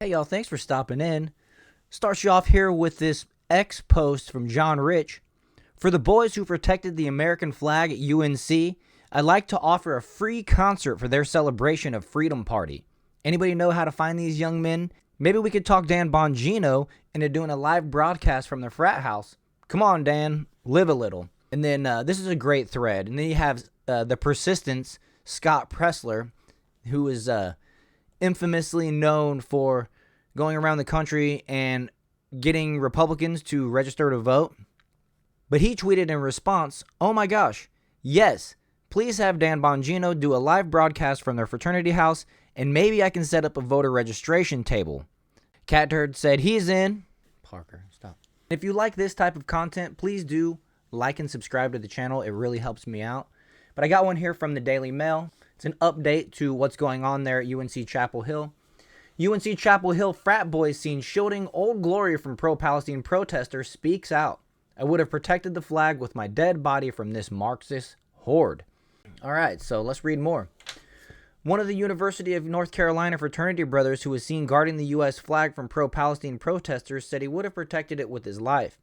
Hey y'all, thanks for stopping in. Starts you off here with this X post from John Rich. For the boys who protected the American flag at UNC, I'd like to offer a free concert for their celebration of Freedom Party. Anybody know how to find these young men? Maybe we could talk Dan Bongino into doing a live broadcast from the frat house. Come on, Dan, live a little. And then this is a great thread. And then you have the Persistence, Scott Pressler, who is infamously known for going around the country and getting Republicans to register to vote. But he tweeted in response, "Oh my gosh, yes, please have Dan Bongino do a live broadcast from their fraternity house, and maybe I can set up a voter registration table." Catturd said he's in. Parker, stop. If you like this type of content, please do like and subscribe to the channel. It really helps me out. But I got one here from the Daily Mail. It's an update to what's going on there at UNC Chapel Hill. UNC Chapel Hill frat boys seen shielding Old Glory from pro-Palestine protesters speaks out. "I would have protected the flag with my dead body from this Marxist horde." All right, so let's read more. One of the University of North Carolina fraternity brothers who was seen guarding the U.S. flag from pro-Palestine protesters said he would have protected it with his life.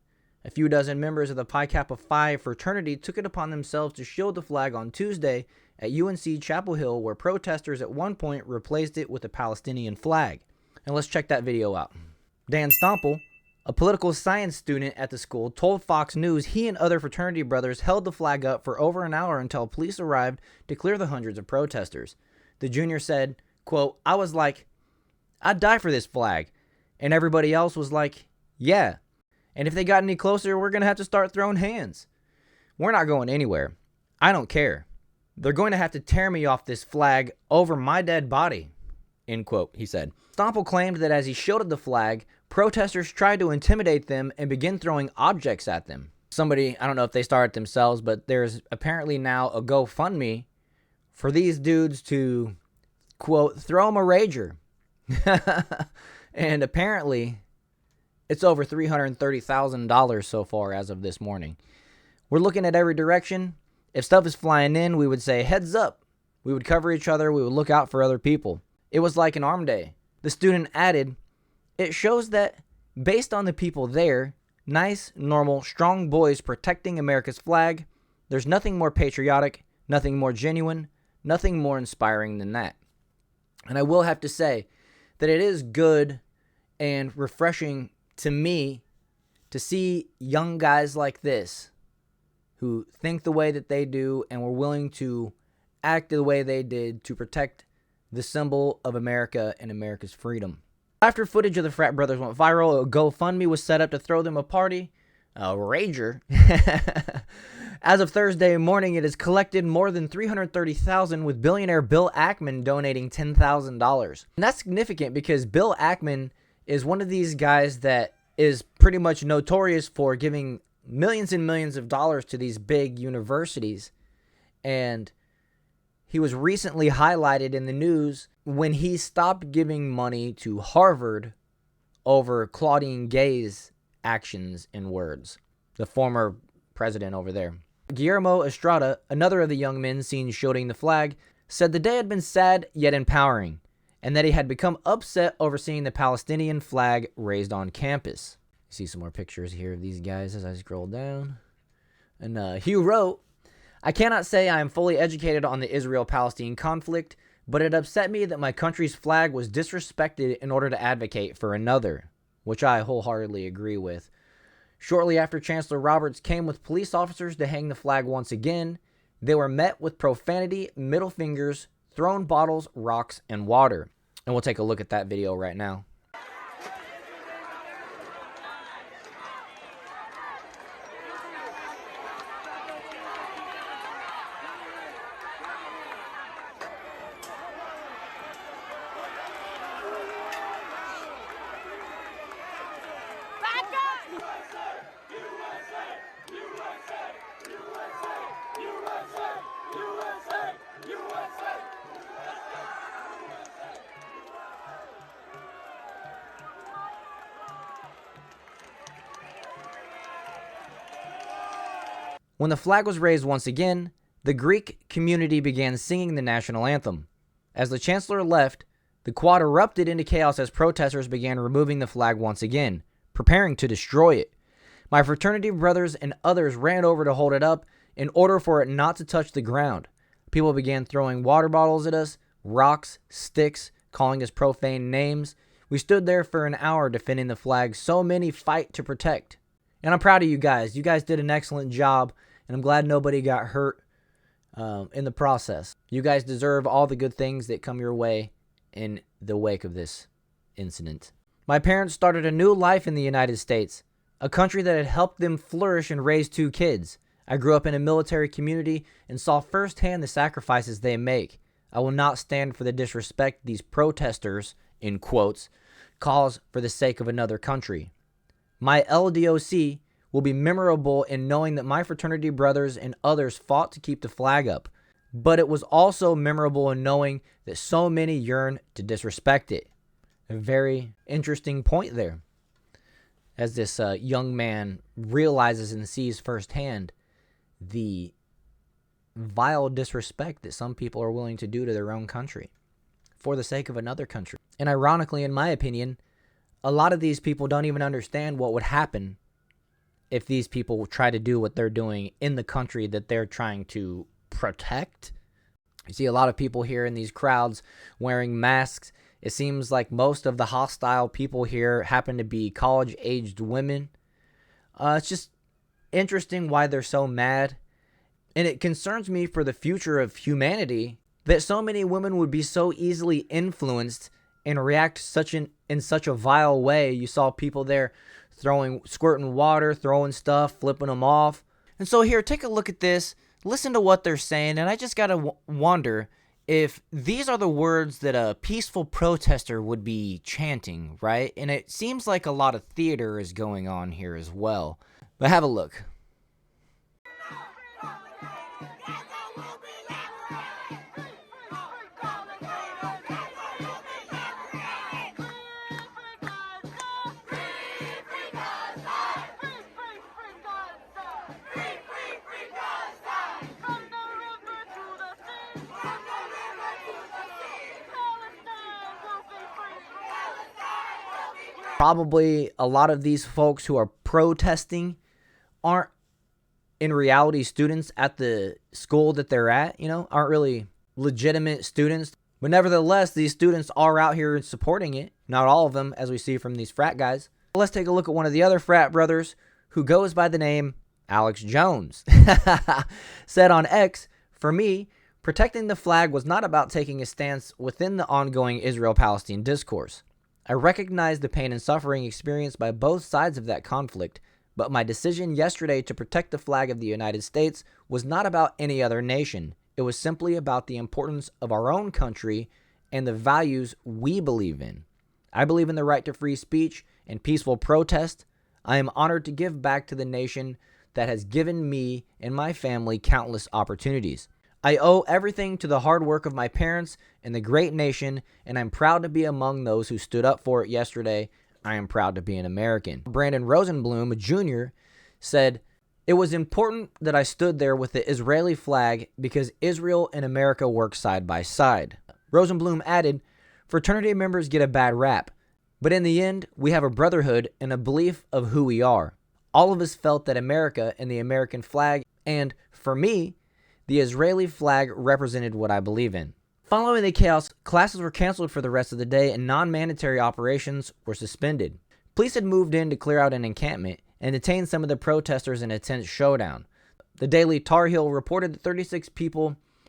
A few dozen members of the Pi Kappa Phi fraternity took it upon themselves to shield the flag on Tuesday at UNC Chapel Hill, where protesters at one point replaced it with a Palestinian flag. And let's check that video out. Dan Stomple, a political science student at the school, told Fox News he and other fraternity brothers held the flag up for over an hour until police arrived to clear the hundreds of protesters. The junior said, quote, "I was like, I'd die for this flag." And everybody else was like, "Yeah. And if they got any closer, we're going to have to start throwing hands. We're not going anywhere. I don't care. They're going to have to tear me off this flag over my dead body," end quote, he said. Stomple claimed that as he shielded the flag, protesters tried to intimidate them and begin throwing objects at them. Somebody, I don't know if they started themselves, but there's apparently now a GoFundMe for these dudes to, quote, throw them a rager. And apparently it's over $330,000 so far as of this morning. We're looking at every direction. If stuff is flying in, we would say, heads up. We would cover each other. We would look out for other people. It was like an arm day. The student added, "It shows that based on the people there, nice, normal, strong boys protecting America's flag, there's nothing more patriotic, nothing more genuine, nothing more inspiring than that." And I will have to say that it is good and refreshing to me to see young guys like this who think the way that they do and were willing to act the way they did to protect the symbol of America and America's freedom. After footage of the frat brothers went viral, a GoFundMe was set up to throw them a party. A rager. As of Thursday morning, it has collected more than $330,000, with billionaire Bill Ackman donating $10,000. And that's significant because Bill Ackman is one of these guys that is pretty much notorious for giving millions and millions of dollars to these big universities. And he was recently highlighted in the news when he stopped giving money to Harvard over Claudine Gay's actions and words, the former president over there. Guillermo Estrada, another of the young men seen shielding the flag, said the day had been sad yet empowering, and that he had become upset over seeing the Palestinian flag raised on campus. You see some more pictures here of these guys as I scroll down. And Hugh wrote, "I cannot say I am fully educated on the Israel-Palestine conflict, but it upset me that my country's flag was disrespected in order to advocate for another," which I wholeheartedly agree with. Shortly after Chancellor Roberts came with police officers to hang the flag once again, they were met with profanity, middle fingers, thrown bottles, rocks, and water. And we'll take a look at that video right now. When the flag was raised once again, the Greek community began singing the national anthem. As the chancellor left, The quad erupted into chaos as protesters began removing the flag once again, preparing to destroy it. My fraternity brothers and others ran over to hold it up in order for it not to touch the ground. People began throwing water bottles at us, rocks, sticks, calling us profane names. We stood there for an hour defending the flag so many fight to protect. And I'm proud of you guys. You guys did an excellent job, and I'm glad nobody got hurt in the process. You guys deserve all the good things that come your way in the wake of this incident. My parents started a new life in the United States, a country that had helped them flourish and raise 2 kids. I grew up in a military community and saw firsthand the sacrifices they make. I will not stand for the disrespect these protesters, in quotes, cause for the sake of another country. My LDOC will be memorable in knowing that my fraternity brothers and others fought to keep the flag up, but it was also memorable in knowing that so many yearn to disrespect it. A very interesting point there, as this young man realizes and sees firsthand the vile disrespect that some people are willing to do to their own country for the sake of another country. And ironically, in my opinion, a lot of these people don't even understand what would happen if these people try to do what they're doing in the country that they're trying to protect. You see a lot of people here in these crowds wearing masks. It seems like most of the hostile people here happen to be college-aged women. It's just interesting why they're so mad. And it concerns me for the future of humanity that so many women would be so easily influenced and react in such a vile way. You saw people there squirting water, throwing stuff, flipping them off. And so here, take a look at this. Listen to what they're saying. And I just got to wonder if these are the words that a peaceful protester would be chanting, right? And it seems like a lot of theater is going on here as well. But have a look. Probably a lot of these folks who are protesting aren't in reality students at the school that they're at, aren't really legitimate students. But nevertheless, these students are out here supporting it. Not all of them, as we see from these frat guys. Let's take a look at one of the other frat brothers who goes by the name Alex Jones. Said on X, "For me, protecting the flag was not about taking a stance within the ongoing Israel-Palestine discourse. I recognize the pain and suffering experienced by both sides of that conflict, but my decision yesterday to protect the flag of the United States was not about any other nation. It was simply about the importance of our own country and the values we believe in. I believe in the right to free speech and peaceful protest. I am honored to give back to the nation that has given me and my family countless opportunities. I owe everything to the hard work of my parents and the great nation, and I'm proud to be among those who stood up for it yesterday. I am proud to be an American." Brandon Rosenblum Jr. said, "It was important that I stood there with the Israeli flag because Israel and America work side by side." Rosenblum added, "Fraternity members get a bad rap, but in the end, we have a brotherhood and a belief of who we are. All of us felt that America and the American flag, and for me, the Israeli flag represented what I believe in." Following the chaos, classes were canceled for the rest of the day and non-mandatory operations were suspended. Police had moved in to clear out an encampment and detained some of the protesters in a tense showdown. The Daily Tar Heel reported that 36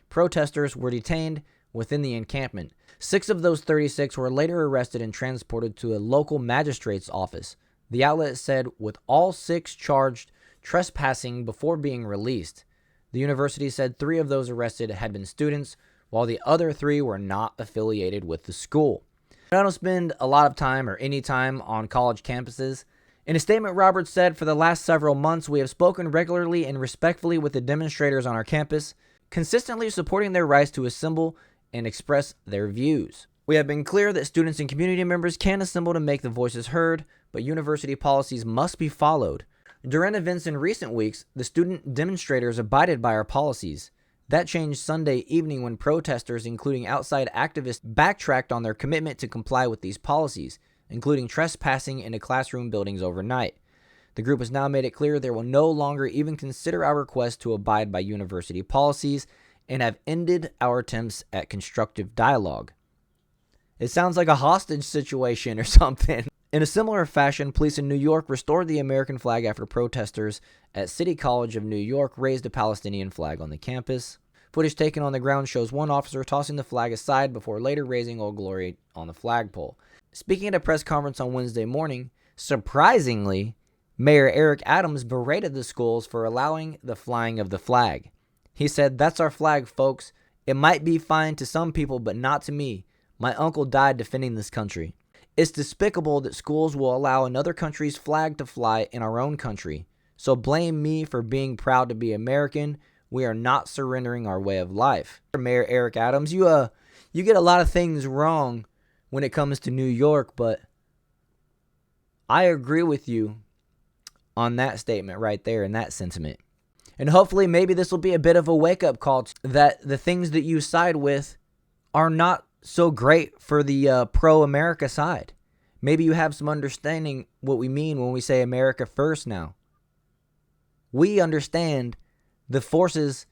protesters were detained within the encampment. 6 of those 36 were later arrested and transported to a local magistrate's office. The outlet said with all 6 charged trespassing before being released. The university said 3 of those arrested had been students, while the other 3 were not affiliated with the school. I don't spend a lot of time or any time on college campuses. In a statement, Roberts said, "For the last several months, we have spoken regularly and respectfully with the demonstrators on our campus, consistently supporting their rights to assemble and express their views. We have been clear that students and community members can assemble to make the voices heard, but university policies must be followed. During events in recent weeks, the student demonstrators abided by our policies. That changed Sunday evening when protesters, including outside activists, backtracked on their commitment to comply with these policies, including trespassing into classroom buildings overnight. The group has now made it clear they will no longer even consider our request to abide by university policies and have ended our attempts at constructive dialogue. It sounds like a hostage situation or something. In a similar fashion, police in New York restored the American flag after protesters at City College of New York raised a Palestinian flag on the campus. Footage taken on the ground shows one officer tossing the flag aside before later raising Old Glory on the flagpole. Speaking at a press conference on Wednesday morning, surprisingly, Mayor Eric Adams berated the schools for allowing the flying of the flag. He said, "That's our flag, folks. It might be fine to some people, but not to me. My uncle died defending this country. It's despicable that schools will allow another country's flag to fly in our own country. So blame me for being proud to be American. We are not surrendering our way of life." Mayor Eric Adams, you get a lot of things wrong when it comes to New York, but I agree with you on that statement right there and that sentiment. And hopefully maybe this will be a bit of a wake-up call that the things that you side with are not so great for the pro-America side. Maybe you have some understanding what we mean when we say America first now. We understand the forces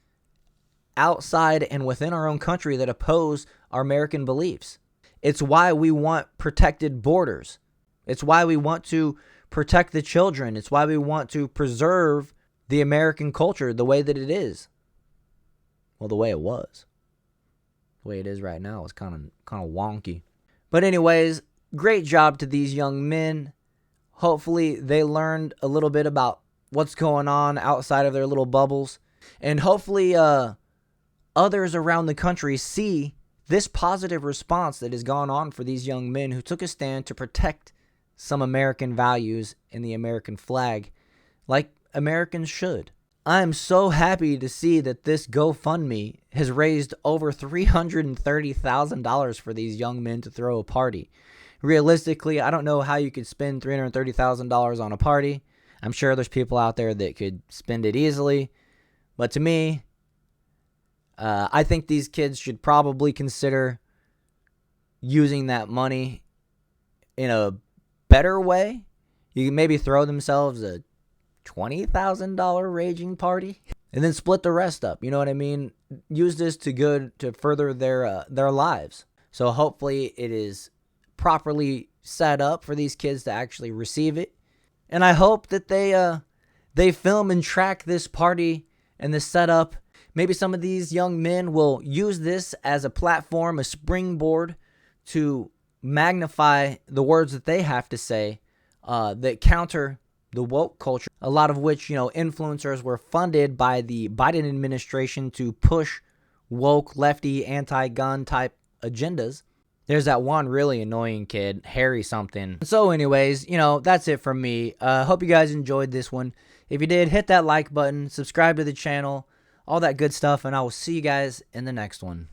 outside and within our own country that oppose our American beliefs. It's why we want protected borders. It's why we want to protect the children. It's why we want to preserve the American culture the way that it is. Well, the way it was. The way it is right now is kind of wonky. But anyways, great job to these young men. Hopefully they learned a little bit about what's going on outside of their little bubbles. And hopefully others around the country see this positive response that has gone on for these young men who took a stand to protect some American values in the American flag, like Americans should. I am so happy to see that this GoFundMe has raised over $330,000 for these young men to throw a party. Realistically, I don't know how you could spend $330,000 on a party. I'm sure there's people out there that could spend it easily. But to me, I think these kids should probably consider using that money in a better way. You can maybe throw themselves a $20,000 raging party and then split the rest up. You know what I mean? Use this to further their lives. So hopefully it is properly set up for these kids to actually receive it. And I hope that they film and track this party and this setup. Maybe some of these young men will use this as a platform, a springboard to magnify the words that they have to say that counter the woke culture, a lot of which, influencers were funded by the Biden administration to push woke, lefty, anti-gun type agendas. There's that one really annoying kid, Harry something. So anyways, that's it from me. Hope you guys enjoyed this one. If you did, hit that like button, subscribe to the channel, all that good stuff, and I will see you guys in the next one.